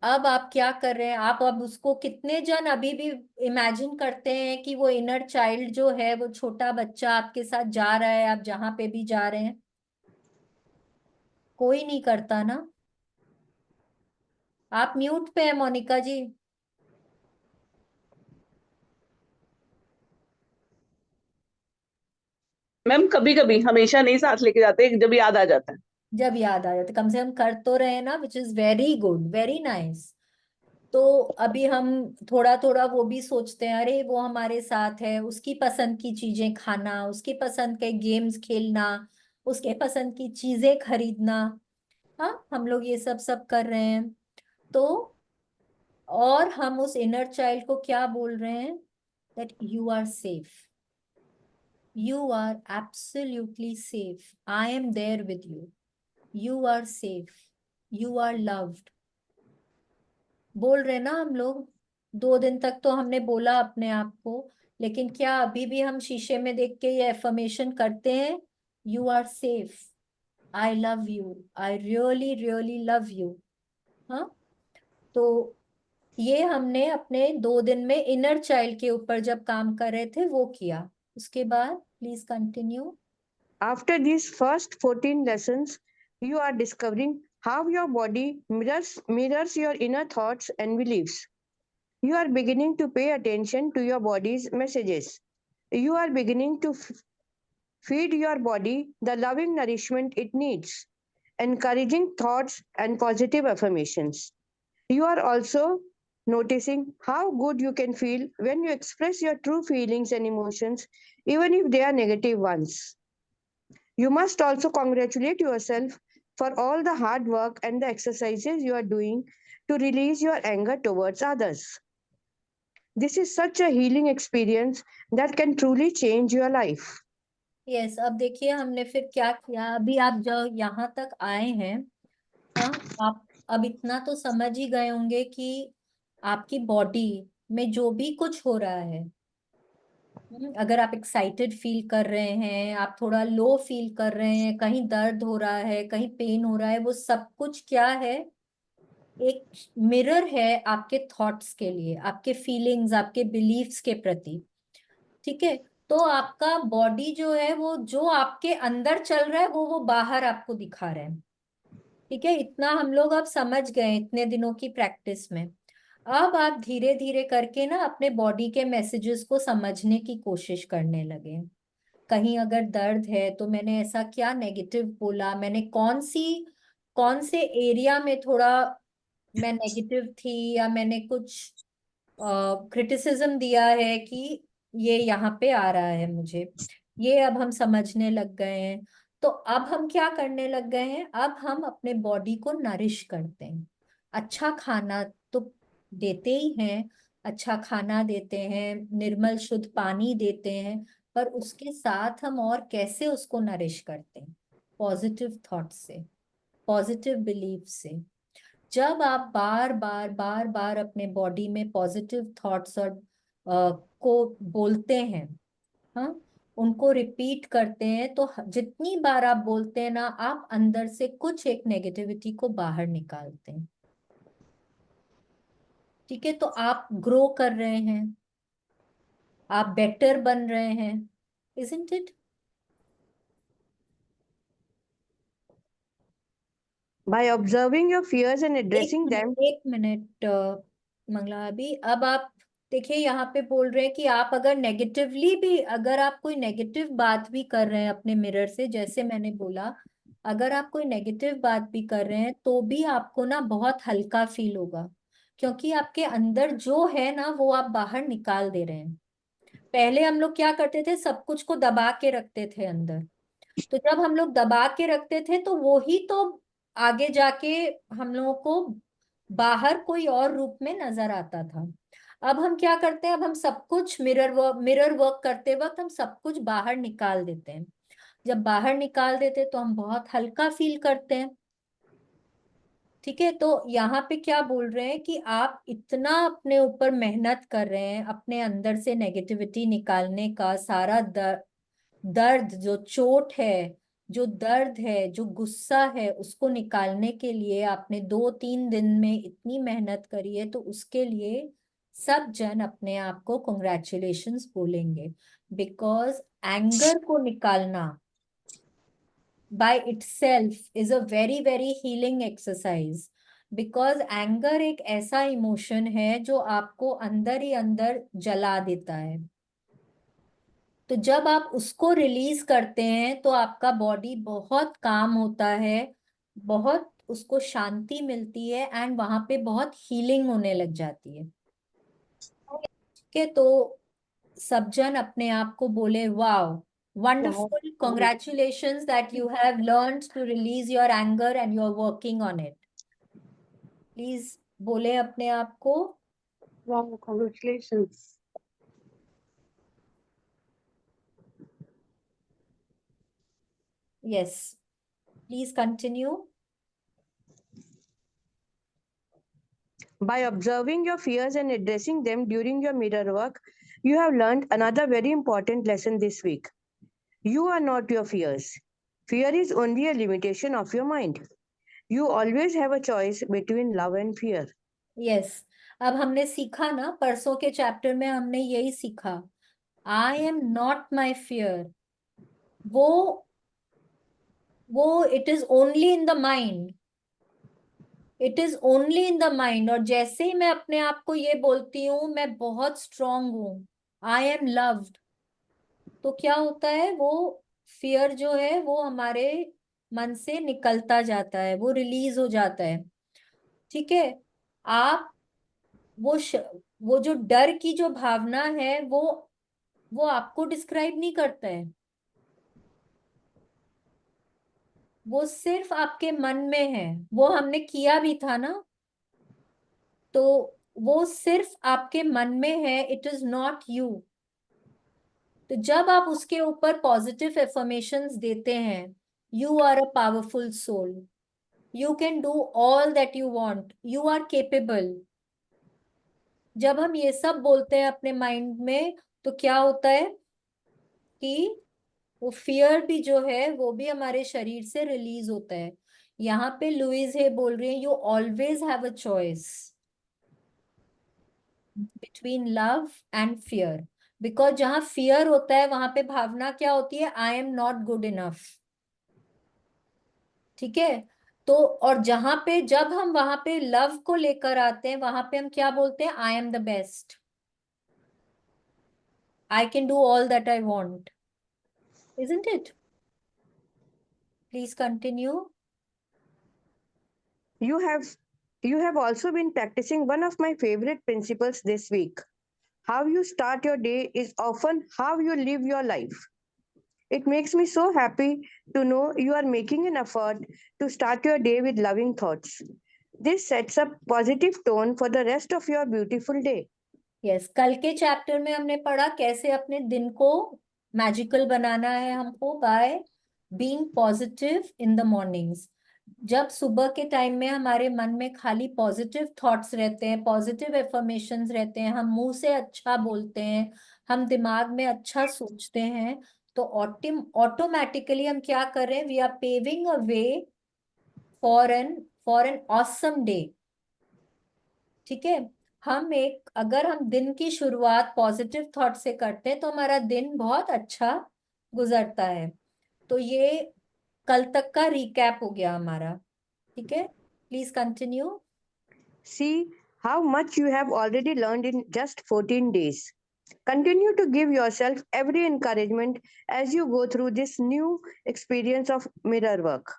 अब आप क्या कर रहे हैं, आप अब उसको, कितने जन अभी भी इमेजिन करते हैं कि वो इनर चाइल्ड जो है, वो छोटा बच्चा आपके साथ जा रहा है, आप जहां पे भी जा रहे हैं? कोई नहीं करता ना। आप म्यूट पे है मोनिका जी। मैम कभी कभी, हमेशा नहीं साथ लेके जाते, जब याद आ जाता है। जब याद आ जाते, कम से कम कर तो रहे ना, which is very good, very nice. तो अभी हम थोड़ा थोड़ा वो भी सोचते हैं, अरे वो हमारे साथ है, उसकी पसंद की चीजें खाना, उसकी पसंद के गेम्स खेलना, उसके पसंद की चीजें खरीदना। हाँ, हम लोग ये सब सब कर रहे हैं। तो और हम उस इनर चाइल्ड को क्या बोल रहे हैं, that you are safe, you are absolutely safe, I am there with you, you are safe, you are loved. बोल रहे ना हम लोग। 2 दिन तक तो हमने बोला अपने आप को, लेकिन क्या अभी भी हम शीशे में देख के ये एफर्मेशन करते हैं, you are safe, I love you, I really really love you. हाँ, तो ये हमने अपने 2 दिन में इनर चाइल्ड के ऊपर जब काम कर रहे थे वो किया। उसके बाद please continue. After these first 14 lessons, you are discovering how your body mirrors your inner thoughts and beliefs. You are beginning to pay attention to your body's messages. You are beginning to feed your body the loving nourishment it needs, encouraging thoughts and positive affirmations. You are also noticing how good you can feel when you express your true feelings and emotions, even if they are negative ones. You must also congratulate yourself for all the hard work and the exercises you are doing to release your anger towards others. This is such a healing experience that can truly change your life. Yes, अब देखिए हमने फिर क्या किया. अभी आप जो यहाँ तक आए हैं, हाँ, आप अब इतना तो समझ ही गए होंगे कि आपकी बॉडी में जो भी कुछ हो रहा है, अगर आप एक्साइटेड फील कर रहे हैं, आप थोड़ा लो फील कर रहे हैं, कहीं दर्द हो रहा है, कहीं पेन हो रहा है, वो सब कुछ क्या है, एक मिरर है आपके थॉट्स के लिए, आपके फीलिंग्स, आपके बिलीफ्स के प्रति. ठीक है, तो आपका बॉडी जो है वो जो आपके अंदर चल रहा है वो बाहर आपको दिखा रहा है. ठीक है, इतना हम लोग अब समझ गए इतने दिनों की प्रैक्टिस में. अब आप धीरे धीरे करके ना अपने बॉडी के मैसेजेस को समझने की कोशिश करने लगे. कहीं अगर दर्द है तो मैंने ऐसा क्या नेगेटिव बोला, मैंने कौन से एरिया में थोड़ा मैं नेगेटिव थी, या मैंने कुछ क्रिटिसिज्म दिया है कि ये यहाँ पे आ रहा है मुझे. ये अब हम समझने लग गए हैं. तो अब हम क्या करने लग गए हैं, अब हम अपने बॉडी को नरिश करते हैं. अच्छा खाना तो देते ही हैं, अच्छा खाना देते हैं, निर्मल शुद्ध पानी देते हैं, पर उसके साथ हम और कैसे उसको नरिश करते हैं, पॉजिटिव थॉट से, पॉजिटिव बिलीफ से. जब आप बार बार अपने बॉडी में पॉजिटिव थॉट्स और को बोलते हैं, हाँ, उनको रिपीट करते हैं, तो जितनी बार आप बोलते हैं ना, आप अंदर से कुछ एक नेगेटिविटी को बाहर निकालते हैं. ठीक है, तो आप ग्रो कर रहे हैं, आप बेटर बन रहे हैं, isn't it? By observing your fears and addressing them, एक मिनट मंगला, अभी अब आप देखिए यहाँ पे बोल रहे हैं कि आप अगर नेगेटिवली भी, अगर आप कोई नेगेटिव बात भी कर रहे हैं अपने मिरर से, जैसे मैंने बोला, अगर आप कोई नेगेटिव बात भी कर रहे हैं तो भी आपको ना बहुत हल्का फील होगा, क्योंकि आपके अंदर जो है ना वो आप बाहर निकाल दे रहे हैं. पहले हम लोग क्या करते थे, सब कुछ को दबा के रखते थे अंदर. तो जब हम लोग दबा के रखते थे तो वो ही तो आगे जाके हम लोगों को बाहर कोई और रूप में नजर आता था. अब हम क्या करते हैं, अब हम सब कुछ मिरर वर्क करते वक्त हम सब कुछ बाहर निकाल देते हैं. जब बाहर निकाल देते तो हम बहुत हल्का फील करते हैं. ठीक है, तो यहाँ पे क्या बोल रहे हैं कि आप इतना अपने ऊपर मेहनत कर रहे हैं अपने अंदर से नेगेटिविटी निकालने का, सारा दर्द जो चोट है, जो दर्द है, जो गुस्सा है, उसको निकालने के लिए आपने 2-3 दिन में इतनी मेहनत करी है, तो उसके लिए सब जन अपने आप को कॉन्ग्रेचुलेशंस बोलेंगे. बिकॉज एंगर को निकालना by itself is a very healing exercise. Because anger एक ऐसा इमोशन है जो आपको अंदर ही अंदर जला देता है. तो जब आप उसको रिलीज करते हैं तो आपका बॉडी बहुत काम होता है, बहुत उसको शांति मिलती है, एंड वहां पे बहुत हीलिंग होने लग जाती है. ठीक है, तो सब जन अपने आप को बोले, wow, wonderful, congratulations that you have learned to release your anger and you're working on it. Please बोले अपने आप को. wow, congratulations. Yes, please continue. By observing your fears and addressing them during your mirror work, you have learned another very important lesson this week. You are not your fears. Fear is only a limitation of your mind. You always have a choice between love and fear. Yes, अब हमने सीखा ना, परसों के chapter में हमने यही सीखा I am not my fear. वो it is only in the mind. It is only in the mind. और जैसे ही मैं अपने आप को ये बोलती हूँ मैं बहुत स्ट्रांग हूँ, I am loved, तो क्या होता है, वो फियर जो है वो हमारे मन से निकलता जाता है, वो रिलीज हो जाता है। ठीक है। आप वो वो जो डर की जो भावना है वो आपको डिस्क्राइब नहीं करता है, वो सिर्फ आपके मन में है। वो हमने किया भी था ना, तो वो सिर्फ आपके मन में है, इट इज नॉट यू। तो जब आप उसके ऊपर पॉजिटिव एफर्मेशंस देते हैं, you are a powerful soul, you can do all that you want, you are capable, जब हम ये सब बोलते हैं अपने माइंड में, तो क्या होता है कि वो फियर भी जो है वो भी हमारे शरीर से रिलीज होता है। यहाँ पे लुइस है बोल रही है, you always have a choice between love and fear, because जहां फियर होता है वहां पे भावना क्या होती है, I am not good enough. ठीक है। तो और जहां पे जब हम वहां पे लव को लेकर आते हैं, वहां पे हम क्या बोलते हैं, I am the best, I can do all that I want, isn't it? Please continue. You have you have also been practicing one of my favorite principles this week. How you start your day is often how you live your life. It makes me so happy to know you are making an effort to start your day with loving thoughts. This sets a positive tone for the rest of your beautiful day. Yes, कल के chapter में हमने पढ़ा कैसे अपने दिन को magical बनाना है हमको, by being positive in the mornings. जब सुबह के टाइम में हमारे मन में खाली पॉजिटिव थॉट्स रहते हैं, पॉजिटिव एफर्मेशंस रहते हैं, हम मुंह से अच्छा बोलते हैं, हम दिमाग में अच्छा सोचते हैं, तो ऑटोमेटिकली हम क्या कर रहे हैं, we are paving a way for an awesome day. ठीक है। अगर हम दिन की शुरुआत पॉजिटिव थॉट से करते हैं तो हमारा दिन बहुत अच्छा गुजरता है। तो ये कल तक का रिकैप हो गया हमारा। ठीक है, please continue. See how much you have already learned in just 14 days. Continue to give yourself every encouragement as you go through this new experience of mirror work.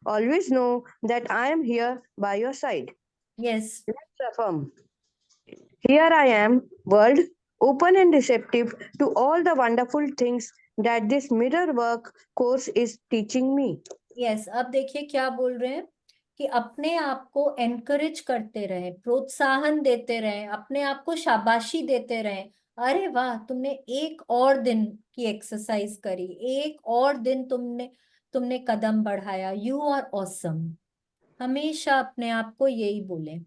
Always know that I am here by your side. Yes, Let's affirm. Here I am, world, open and receptive to all the wonderful things that this mirror work course is teaching me. Yes. अब देखिए क्या बोल रहे हैं कि अपने आप को एनकरेज करते रहे, प्रोत्साहन देते रहे, अपने आप को शाबाशी देते रहे। अरे वाह, तुमने एक और दिन की एक्सरसाइज करी, एक और दिन तुमने तुमने कदम बढ़ाया, यू आर ऑसम। हमेशा अपने आप को यही बोले।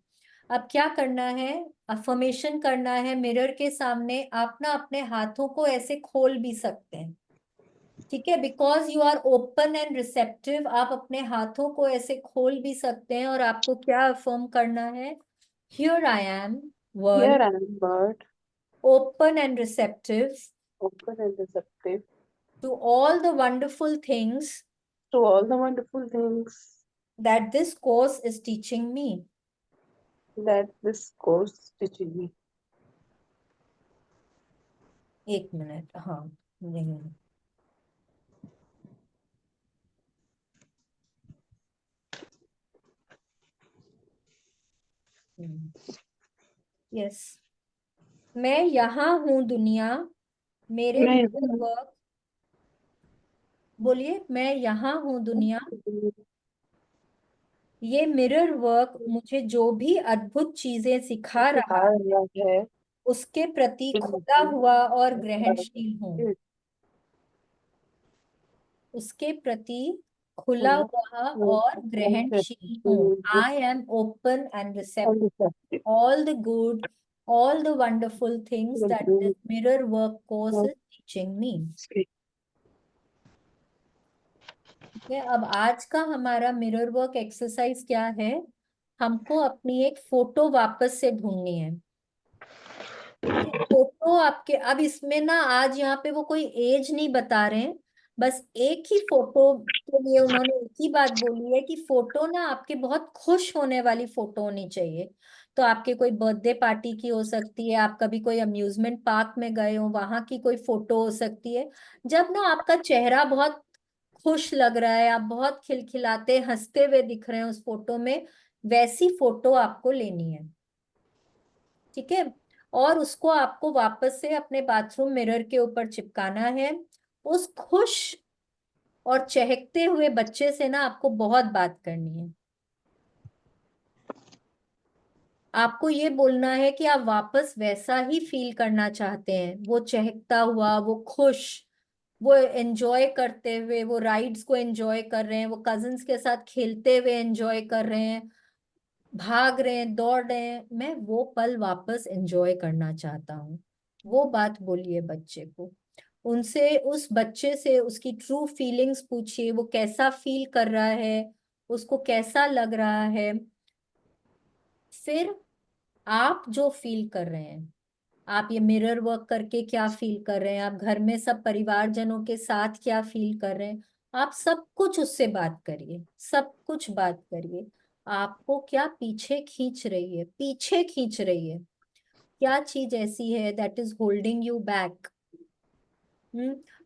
अब क्या करना है, अफर्मेशन करना है मिरर के सामने। आप ना अपने हाथों को ऐसे खोल भी सकते हैं। ठीक है, because you are open and receptive, आप अपने हाथों को ऐसे खोल भी सकते हैं और आपको क्या अफर्म करना है, here I am Here world, I am, world, open and receptive open and receptive to all the wonderful things to all the wonderful things that this course is teaching me. that this course is teaching me. एक minute, हाँ, नहीं, yes. मैं यहाँ हूँ दुनिया, मेरे मैं work, बोलिए, मैं यहाँ हूँ दुनिया, ये मिरर वर्क मुझे जो भी अद्भुत चीजें सिखा रहा है, है उसके प्रति खुला हुआ और ग्रहणशील हूँ, उसके प्रति खुला हुआ और ग्रहणशील हूँ। I am open and receptive all the good, all the wonderful things that this mirror work course is teaching me. ठीक है, अब आज का हमारा मिरर वर्क एक्सरसाइज क्या है, हमको अपनी एक फोटो वापस से ढूंढनी है। फोटो आपके, अब इसमें ना आज यहाँ पे वो कोई एज नहीं बता रहे हैं, बस एक ही फोटो के लिए उन्होंने एक ही बात बोली है कि फोटो ना आपके बहुत खुश होने वाली फोटो होनी चाहिए। तो आपके कोई बर्थडे पार्टी की हो सकती है, आप कभी कोई अम्यूजमेंट पार्क में गए हो वहां की कोई फोटो हो सकती है, जब ना आपका चेहरा बहुत खुश लग रहा है, आप बहुत खिलखिलाते हंसते हुए दिख रहे हैं उस फोटो में, वैसी फोटो आपको लेनी है। ठीक है, और उसको आपको वापस से अपने बाथरूम मिरर के ऊपर चिपकाना है। उस खुश और चहकते हुए बच्चे से ना आपको बहुत बात करनी है। आपको ये बोलना है कि आप वापस वैसा ही फील करना चाहते हैं, वो चहकता हुआ, वो खुश, वो एंजॉय करते हुए, वो राइड्स को एंजॉय कर रहे हैं, वो कजिन्स के साथ खेलते हुए एंजॉय कर रहे हैं, भाग रहे हैं, दौड़ रहे हैं, मैं वो पल वापस एंजॉय करना चाहता हूँ। वो बात बोलिए बच्चे को, उनसे, उस बच्चे से उसकी ट्रू फीलिंग्स पूछिए, वो कैसा फील कर रहा है, उसको कैसा लग रहा है। फिर आप जो फील कर रहे हैं, आप ये मिरर वर्क करके क्या फील कर रहे हैं, आप घर में सब परिवारजनों के साथ क्या फील कर रहे हैं, आप सब कुछ उससे बात करिए, सब कुछ बात करिए। आपको क्या पीछे खींच रही है, पीछे खींच रही है, क्या चीज ऐसी है that is holding you back.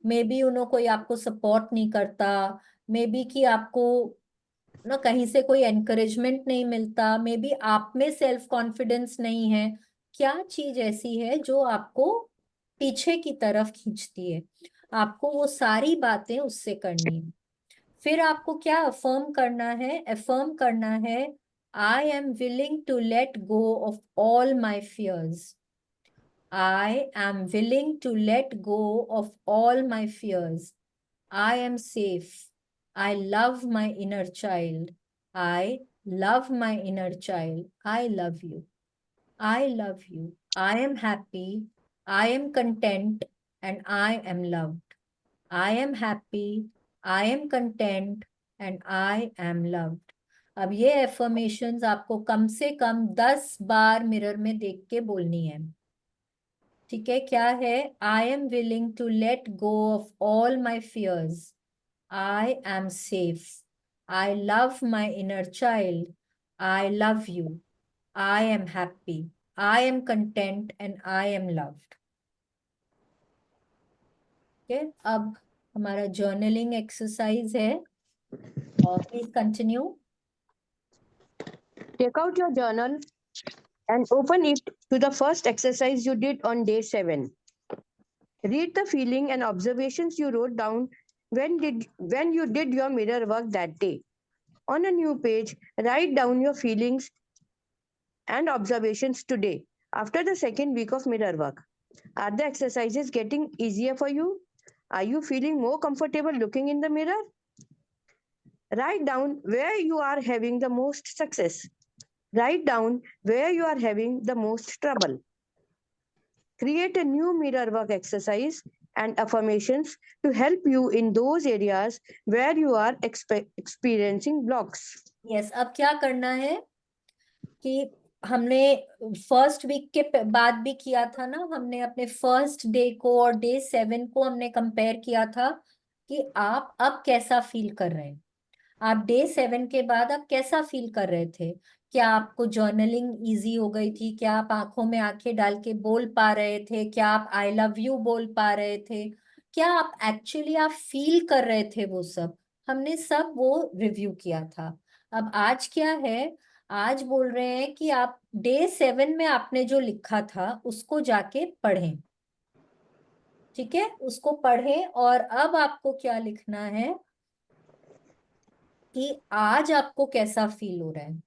May be उन्हों कोई आपको सपोर्ट नहीं करता, मे बी कि आपको ना कहीं से कोई एनकरेजमेंट नहीं मिलता, मे बी आप में सेल्फ कॉन्फिडेंस नहीं है। क्या चीज ऐसी है जो आपको पीछे की तरफ खींचती है, आपको वो सारी बातें उससे करनी है। फिर आपको क्या अफर्म करना है, अफर्म करना है, I am willing to let go of all my fears. I am willing to let go of all my fears. I am safe. I love my inner child. I love my inner child. I love you. I love you. I am happy. I am content and I am loved. I am happy. I am content and I am loved. अब ये affirmations आपको कम से कम 10 बार mirror में देख के बोलनी है। ठीक है, क्या है, I am willing to let go of all my fears. I am safe. I love my inner child. I love you. I am happy. I am content and I am loved. ठीक है, अब हमारा journaling exercise है, please continue. Take out your journal and open it to the first exercise you did on day 7. Read the feeling and observations you wrote down when you did your mirror work that day. On a new page, write down your feelings and observations today after the second week of mirror work. Are the exercises getting easier for you? Are you feeling more comfortable looking in the mirror? Write down where you are having the most success. Write down where you are having the most trouble. Create a new mirror work exercise and affirmations to help you in those areas where you are experiencing blocks. Yes, अब क्या करना है कि हमने first week के बाद भी किया था ना, हमने अपने फर्स्ट डे को और डे 7 को हमने कंपेयर किया था कि आप अब कैसा फील कर रहे हैं। आप डे 7 के बाद आप कैसा फील कर रहे थे, क्या आपको जर्नलिंग इजी हो गई थी, क्या आप आंखों में आंखें डाल के बोल पा रहे थे, क्या आप आई लव यू बोल पा रहे थे, क्या आप एक्चुअली आप फील कर रहे थे, वो सब हमने सब वो रिव्यू किया था। अब आज क्या है, आज बोल रहे हैं कि आप डे 7 में आपने जो लिखा था उसको जाके पढ़ें। ठीक है, उसको पढ़ें और अब आपको क्या लिखना है कि आज आपको कैसा फील हो रहा है,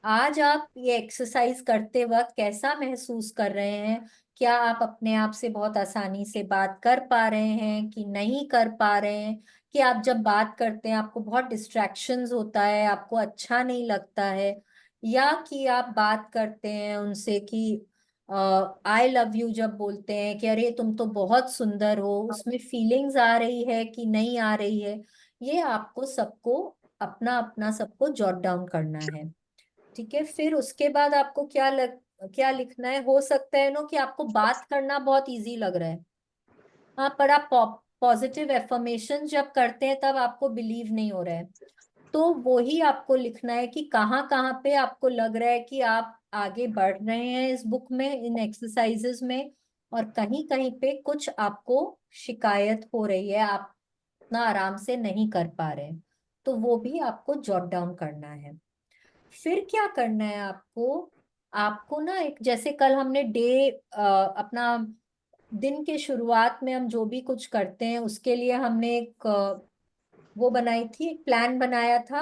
आज आप ये एक्सरसाइज करते वक्त कैसा महसूस कर रहे हैं, क्या आप अपने आप से बहुत आसानी से बात कर पा रहे हैं कि नहीं कर पा रहे हैं, कि आप जब बात करते हैं आपको बहुत डिस्ट्रैक्शंस होता है, आपको अच्छा नहीं लगता है, या कि आप बात करते हैं उनसे कि आई लव यू जब बोलते हैं कि अरे तुम तो बहुत सुंदर हो, उसमें फीलिंग्स आ रही है कि नहीं आ रही है, ये आपको सबको अपना अपना सबको जॉट डाउन करना है। ठीक है, फिर उसके बाद आपको क्या क्या लिखना है? हो सकता है कि आपको बात करना बहुत इजी लग रहा है, हाँ, पर आप पॉजिटिव एफर्मेशन जब करते हैं तब आपको बिलीव नहीं हो रहा है। तो वही आपको लिखना है कि कहाँ कहाँ पे आपको लग रहा है कि आप आगे बढ़ रहे हैं इस बुक में, इन एक्सरसाइजेस में, और कहीं कहीं पे कुछ आपको शिकायत हो रही है, आप इतना आराम से नहीं कर पा रहे हैं, तो वो भी आपको जॉट डाउन करना है। फिर क्या करना है आपको? आपको ना एक, जैसे कल हमने डे अपना दिन के शुरुआत में हम जो भी कुछ करते हैं उसके लिए हमने एक वो बनाई थी, एक प्लान बनाया था।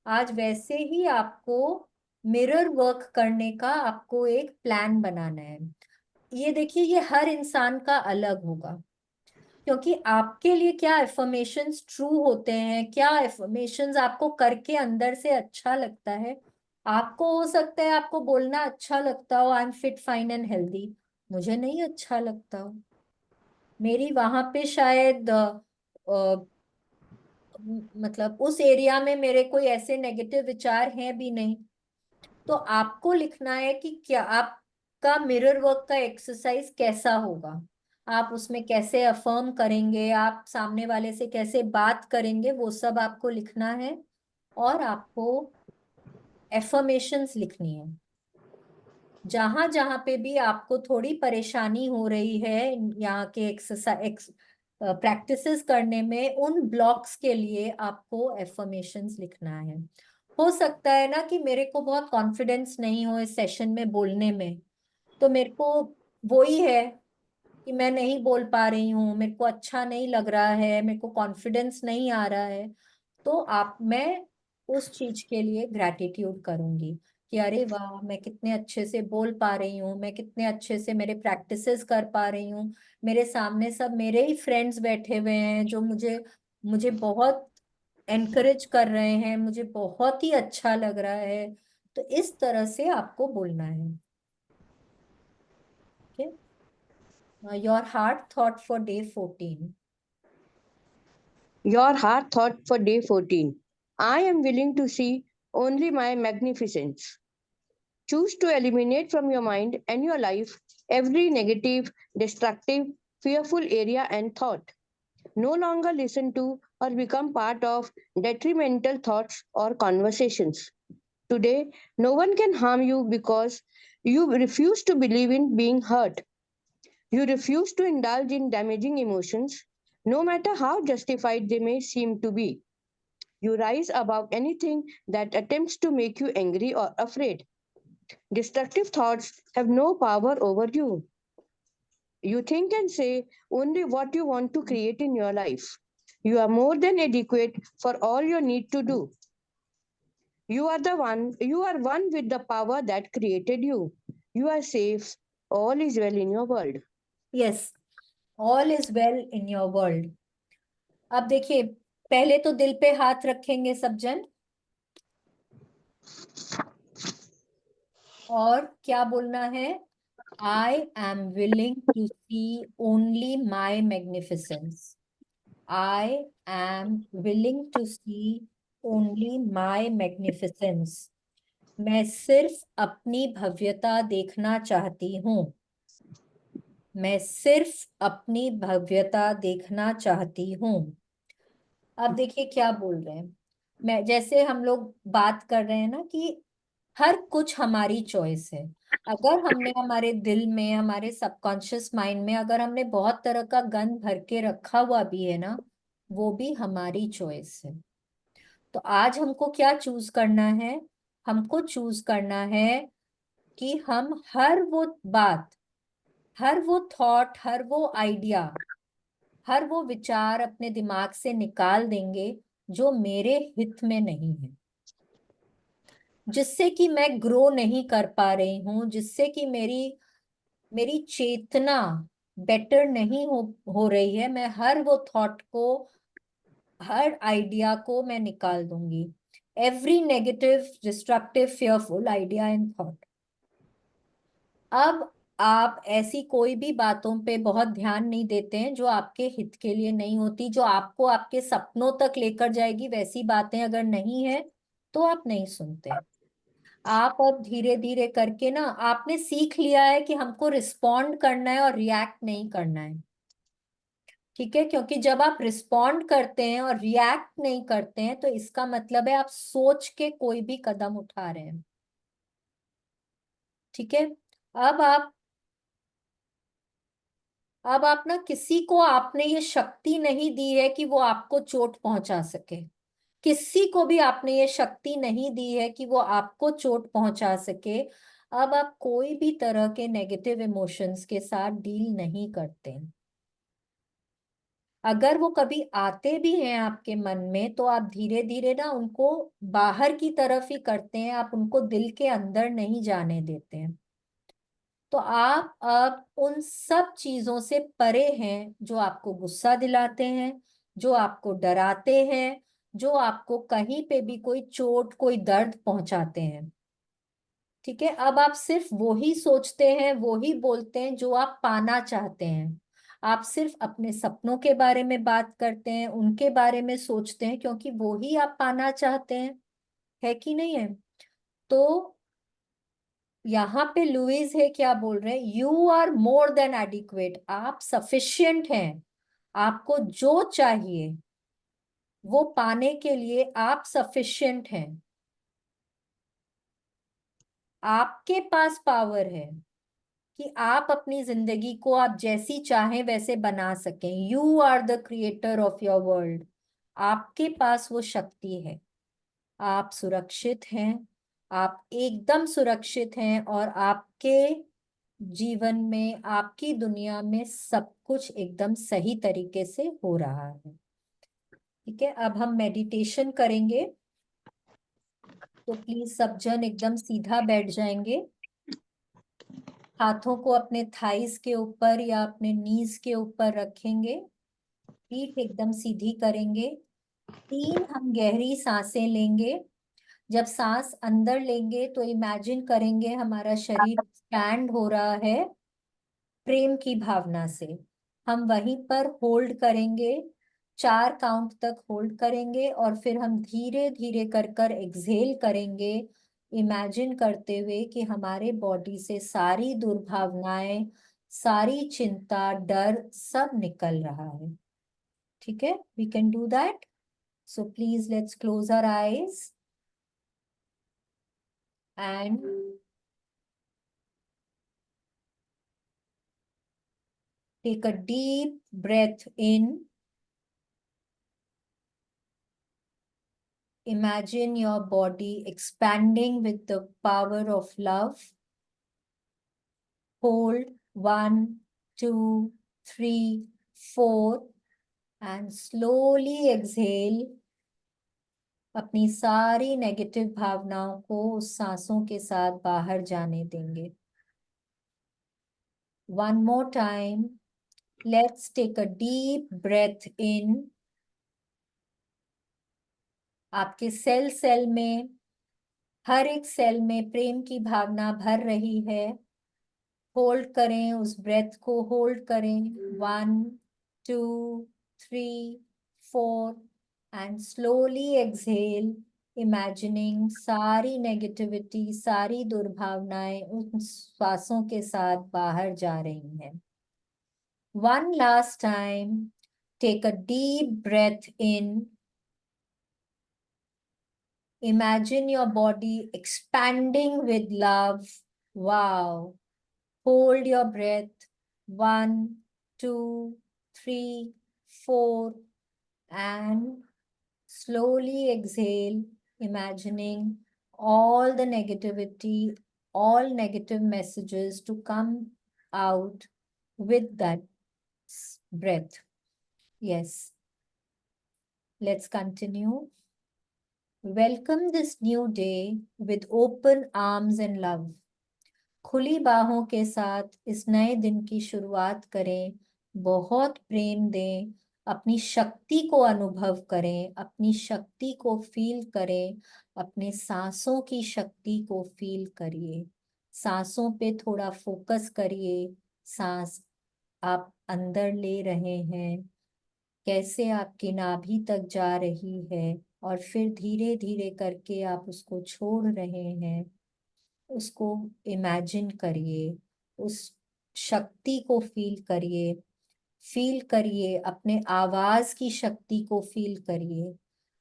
आज वैसे ही आपको मिरर वर्क करने का आपको एक प्लान बनाना है। ये देखिए, ये हर इंसान का अलग होगा, क्योंकि आपके लिए क्या एफर्मेशंस ट्रू होते हैं, क्या एफर्मेशंस आपको करके अंदर से अच्छा लगता है। आपको हो सकता है आपको बोलना अच्छा लगता हो, I am fit fine and healthy, मुझे नहीं अच्छा लगता हो। मेरी वहां पे शायद मतलब उस एरिया में मेरे कोई ऐसे नेगेटिव विचार हैं भी नहीं। तो आपको लिखना है कि क्या आपका मिरर वर्क का एक्सरसाइज कैसा होगा, आप उसमें कैसे अफर्म करेंगे, आप सामने वाले से कैसे बात करेंगे, वो सब आपको लिखना है। और आपको एफर्मेशंस लिखनी है। जहां जहां पे भी आपको थोड़ी परेशानी हो रही है यहाँ के एक्सरसाइज प्रैक्टिसेस करने में, उन ब्लॉक्स के लिए आपको एफर्मेशंस लिखना है। हो सकता है ना कि मेरे को बहुत कॉन्फिडेंस नहीं हो इस सेशन में बोलने में, तो मेरे को वो ही है कि मैं नहीं बोल पा रही हूँ, मेरे को अच्छा नहीं लग रहा है, मेरे को कॉन्फिडेंस नहीं आ रहा है। तो आप मैं उस चीज के लिए ग्रैटिट्यूड करूंगी कि अरे वाह, मैं कितने अच्छे से बोल पा रही हूँ, मैं कितने अच्छे से मेरे प्रैक्टिसेस कर पा रही हूँ, मेरे सामने सब मेरे ही फ्रेंड्स बैठे हुए हैं जो मुझे मुझे बहुत एनकरेज कर रहे हैं, मुझे बहुत ही अच्छा लग रहा है। तो इस तरह से आपको बोलना है। Your heart thought for day 14। Your heart thought for day 14. I am willing to see only my magnificence. Choose to eliminate from your mind and your life every negative, destructive, fearful area and thought. No longer listen to or become part of detrimental thoughts or conversations. Today, no one can harm you because you refuse to believe in being hurt. You refuse to indulge in damaging emotions, no matter how justified they may seem to be. You rise above anything that attempts to make you angry or afraid. Destructive thoughts have no power over you. You think and say only what you want to create in your life. You are more than adequate for all you need to do. You are one with the power that created you. You are safe. All is well in your world. Yes, all is well in your world. अब देखिए, पहले तो दिल पे हाथ रखेंगे सब जन, और क्या बोलना है? I am willing to see only my magnificence. I am willing to see only my magnificence. मैं सिर्फ अपनी भव्यता देखना चाहती हूँ। मैं सिर्फ अपनी भव्यता देखना चाहती हूँ। अब देखिए क्या बोल रहे हैं। मैं, जैसे हम लोग बात कर रहे हैं ना कि हर कुछ हमारी चॉइस है। अगर हमने हमारे दिल में, हमारे सबकॉन्शियस माइंड में अगर हमने बहुत तरह का गंद भर के रखा हुआ भी है ना, वो भी हमारी चॉइस है। तो आज हमको क्या चूज करना है? हमको चूज करना है कि हम हर वो बात, हर वो थॉट, हर वो आइडिया, हर वो विचार अपने दिमाग से निकाल देंगे जो मेरे हित में नहीं है, जिससे कि मैं ग्रो नहीं कर पा रही हूँ, जिससे कि मेरी मेरी चेतना बेटर नहीं हो रही है। मैं हर वो थॉट को, हर आइडिया को मैं निकाल दूंगी। Every negative, destructive, fearful idea and thought. अब आप ऐसी कोई भी बातों पे बहुत ध्यान नहीं देते हैं जो आपके हित के लिए नहीं होती, जो आपको आपके सपनों तक लेकर जाएगी। वैसी बातें अगर नहीं है तो आप नहीं सुनते। आप अब धीरे धीरे करके ना, आपने सीख लिया है कि हमको रिस्पॉन्ड करना है और रिएक्ट नहीं करना है, ठीक है? क्योंकि जब आप रिस्पॉन्ड करते हैं और रिएक्ट नहीं करते हैं तो इसका मतलब है आप सोच के कोई भी कदम उठा रहे हैं, ठीक है? अब आप अब आप ना, किसी को आपने ये शक्ति नहीं दी है कि वो आपको चोट पहुंचा सके, किसी को भी आपने ये शक्ति नहीं दी है कि वो आपको चोट पहुंचा सके। अब आप कोई भी तरह के नेगेटिव इमोशंस के साथ डील नहीं करते हैं। अगर वो कभी आते भी हैं आपके मन में तो आप धीरे धीरे ना उनको बाहर की तरफ ही करते हैं, आप उनको दिल के अंदर नहीं जाने देते हैं। तो आप अब उन सब चीजों से परे हैं जो आपको गुस्सा दिलाते हैं, जो आपको डराते हैं, जो आपको कहीं पे भी कोई चोट कोई दर्द पहुंचाते हैं, ठीक है? अब आप सिर्फ वो ही सोचते हैं, वो ही बोलते हैं जो आप पाना चाहते हैं। आप सिर्फ अपने सपनों के बारे में बात करते हैं, उनके बारे में सोचते हैं, क्योंकि वो ही आप पाना चाहते हैं, है कि नहीं है? तो यहाँ पे लुइस है क्या बोल रहे हैं, you are more than adequate, आप सफिशिएंट हैं। आपको जो चाहिए वो पाने के लिए आप सफिशिएंट हैं। आपके पास पावर है कि आप अपनी जिंदगी को आप जैसी चाहें वैसे बना सकें। You are the creator of your world. आपके पास वो शक्ति है। आप सुरक्षित हैं, आप एकदम सुरक्षित हैं, और आपके जीवन में, आपकी दुनिया में सब कुछ एकदम सही तरीके से हो रहा है, ठीक है? अब हम मेडिटेशन करेंगे, तो प्लीज सब जन एकदम सीधा बैठ जाएंगे, हाथों को अपने थाइस के ऊपर या अपने नीज के ऊपर रखेंगे, पीठ एकदम सीधी करेंगे। 3 हम गहरी सांसें लेंगे। जब सांस अंदर लेंगे तो इमेजिन करेंगे हमारा शरीर स्टैंड हो रहा है प्रेम की भावना से। हम वहीं पर होल्ड करेंगे, 4 काउंट तक होल्ड करेंगे, और फिर हम धीरे धीरे कर कर एक्सहेल करेंगे, इमेजिन करते हुए कि हमारे बॉडी से सारी दुर्भावनाएं, सारी चिंता, डर सब निकल रहा है, ठीक है? We can do that. So please let's close our eyes and take a deep breath in. Imagine your body expanding with the power of love. Hold 1, 2, 3, 4 and slowly exhale. अपनी सारी नेगेटिव भावनाओं को उस सांसों के साथ बाहर जाने देंगे। One more time. Let's take a deep breath in. आपके सेल सेल में, हर एक सेल में प्रेम की भावना भर रही है। होल्ड करें, उस ब्रेथ को होल्ड करें। 1, 2, 3, 4 एंड स्लोली एक्सहेल, इमेजिनिंग सारी नेगेटिविटी, सारी दुर्भावनाएं उन श्वासों के साथ बाहर जा रही हैं। One last time, take a deep breath in. Imagine your body expanding with love. Wow. Hold your breath. 1, 2, 3, 4 and slowly exhale, imagining all the negativity, all negative messages to come out with that breath. Yes. Let's continue. Welcome this new day with open arms and love. खुली बाहों के साथ इस नए दिन की शुरुआत करें। बहुत प्रेम दें, अपनी शक्ति को अनुभव करें, अपनी शक्ति को फील करें, अपने सांसों की शक्ति को फील करिए। सांसों पे थोड़ा फोकस करिए। सांस आप अंदर ले रहे हैं, कैसे आपकी नाभि तक जा रही है, और फिर धीरे धीरे करके आप उसको छोड़ रहे हैं। उसको इमेजिन करिए, उस शक्ति को फील करिए, अपने आवाज की शक्ति को फील करिए।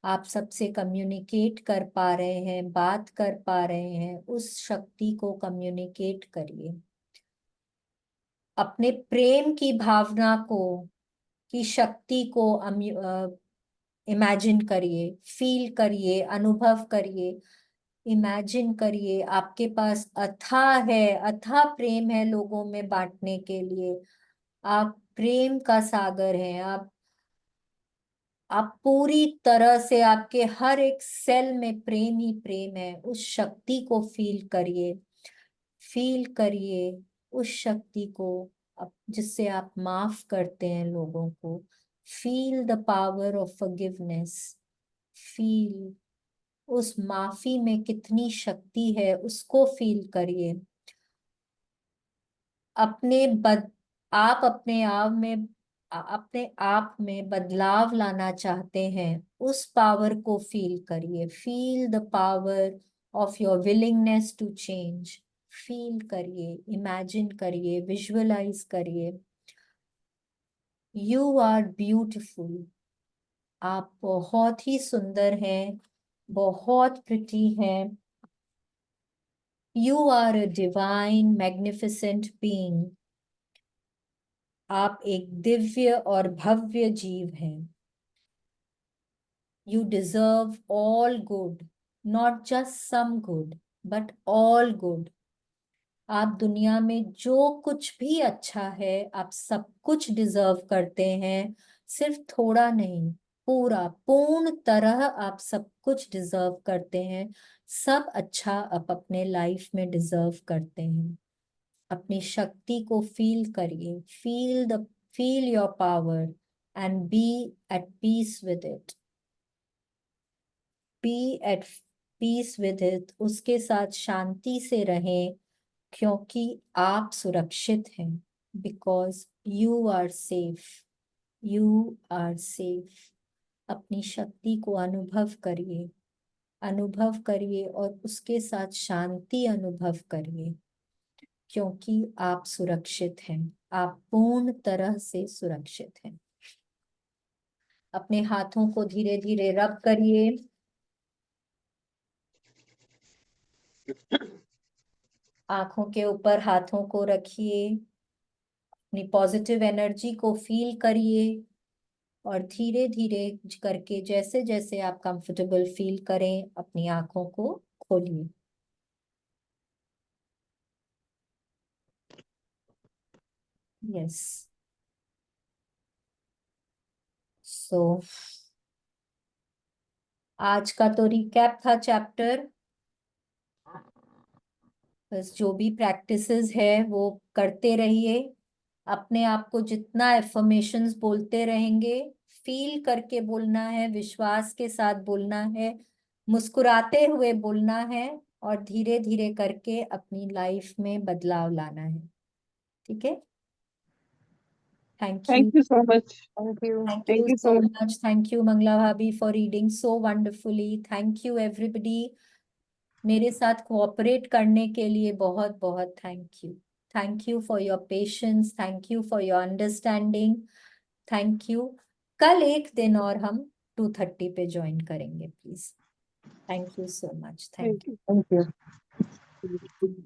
आप सबसे कम्युनिकेट कर पा रहे हैं, बात कर पा रहे हैं, उस शक्ति को कम्युनिकेट करिए। अपने प्रेम की भावना को, की शक्ति को इमेजिन करिए, फील करिए, अनुभव करिए। इमेजिन करिए आपके पास अथाह है, अथाह प्रेम है लोगों में बांटने के लिए। आप प्रेम का सागर हैं। आप पूरी तरह से, आपके हर एक सेल में प्रेम ही प्रेम है। उस शक्ति को फील करिए उस शक्ति को, जिससे आप माफ करते हैं लोगों को। Feel the power of forgiveness. Feel उस माफी में कितनी शक्ति है, उसको फील करिए। आप अपने आप में बदलाव लाना चाहते हैं, उस पावर को फील करिए। Feel the power of your willingness to change. Feel करिए, इमेजिन करिए, विजुअलाइज करिए। You are beautiful. आप बहुत ही सुंदर हैं, बहुत प्रिटी हैं। You are a divine, magnificent being. आप एक दिव्य और भव्य जीव हैं। You deserve all good, not just some good, but all good. आप दुनिया में जो कुछ भी अच्छा है, आप सब कुछ डिजर्व करते हैं। सिर्फ थोड़ा नहीं, पूरा, पूर्ण तरह आप सब कुछ डिजर्व करते हैं। सब अच्छा आप अपने लाइफ में डिजर्व करते हैं। अपनी शक्ति को फील करिए। Feel your power and be at peace with it. Be at peace with it. उसके साथ शांति से रहें, क्योंकि आप सुरक्षित हैं। Because you are safe. You are safe. अपनी शक्ति को अनुभव करिए और उसके साथ शांति अनुभव करिए, क्योंकि आप सुरक्षित हैं। आप पूर्ण तरह से सुरक्षित हैं। अपने हाथों को धीरे धीरे रब करिए। आंखों के ऊपर हाथों को रखिए। अपनी पॉजिटिव एनर्जी को फील करिए और धीरे धीरे करके, जैसे जैसे आप कंफर्टेबल फील करें, अपनी आंखों को खोलिए। यस। सो आज का तो रिकैप था चैप्टर। बस जो भी प्रैक्टिसेस है वो करते रहिए। अपने आप को जितना एफर्मेशंस बोलते रहेंगे, फील करके बोलना है, विश्वास के साथ बोलना है, मुस्कुराते हुए बोलना है, और धीरे धीरे करके अपनी लाइफ में बदलाव लाना है। ठीक है? Thank you. Thank you so much. Thank you. Thank Thank you you so so much. much. Thank you, Mangla Bhabhi, for reading so wonderfully. Thank you, everybody. मेरे साथ कोऑपरेट करने के लिए बहुत बहुत thank you. Thank you for your patience. Thank you for your understanding. Thank you. कल एक दिन और हम 2:30 पे ज्वाइन करेंगे, please. Thank you so much. Thank Thank you. Thank you.